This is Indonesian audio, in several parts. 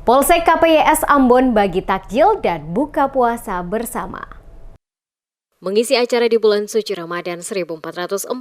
Polsek KPYS Ambon bagi takjil dan buka puasa bersama. Mengisi acara di bulan suci Ramadan 1445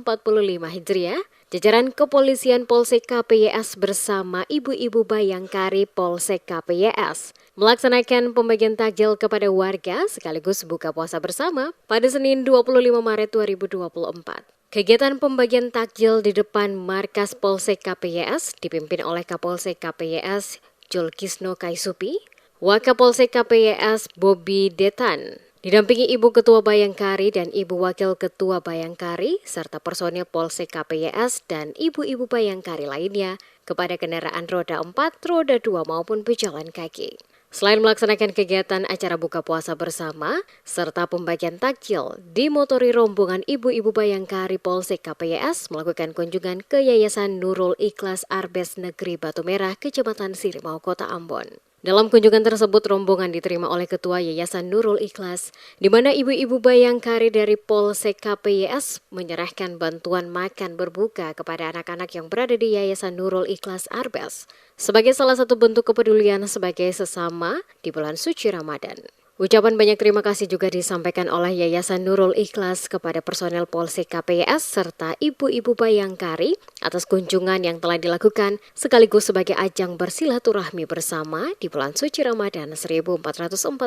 Hijriah, jajaran Kepolisian Polsek KPYS bersama Ibu-Ibu Bayangkari Polsek KPYS melaksanakan pembagian takjil kepada warga sekaligus buka puasa bersama pada Senin 25 Maret 2024. Kegiatan pembagian takjil di depan markas Polsek KPYS dipimpin oleh Kapolsek KPYS Julkisno Kaisupi, Wakapolsek KPYS Bobi Detan, didampingi Ibu Ketua Bayangkari dan Ibu Wakil Ketua Bayangkari, serta personil Polsek KPYS dan Ibu-Ibu Bayangkari lainnya kepada kendaraan roda 4, roda 2 maupun pejalan kaki. Selain melaksanakan kegiatan acara buka puasa bersama, serta pembagian takjil, dimotori rombongan Ibu-Ibu Bayangkari Polsek KPYS melakukan kunjungan ke Yayasan Nurul Ikhlas Arbes Negeri Batu Merah, Kecamatan Sirimau, Kota Ambon. Dalam kunjungan tersebut, rombongan diterima oleh Ketua Yayasan Nurul Ikhlas, di mana Ibu-Ibu Bayangkari dari Polsek KPYS menyerahkan bantuan makan berbuka kepada anak-anak yang berada di Yayasan Nurul Ikhlas Arbes, sebagai salah satu bentuk kepedulian sebagai sesama di bulan suci Ramadan. Ucapan banyak terima kasih juga disampaikan oleh Yayasan Nurul Ikhlas kepada personel Polsek KPYS serta Ibu-Ibu Bayangkari atas kunjungan yang telah dilakukan sekaligus sebagai ajang bersilaturahmi bersama di bulan suci Ramadan 1445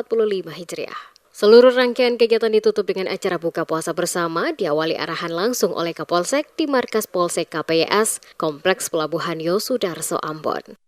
Hijriah. Seluruh rangkaian kegiatan ditutup dengan acara buka puasa bersama diawali arahan langsung oleh Kapolsek di markas Polsek KPYS Kompleks Pelabuhan Yosudarso Ambon.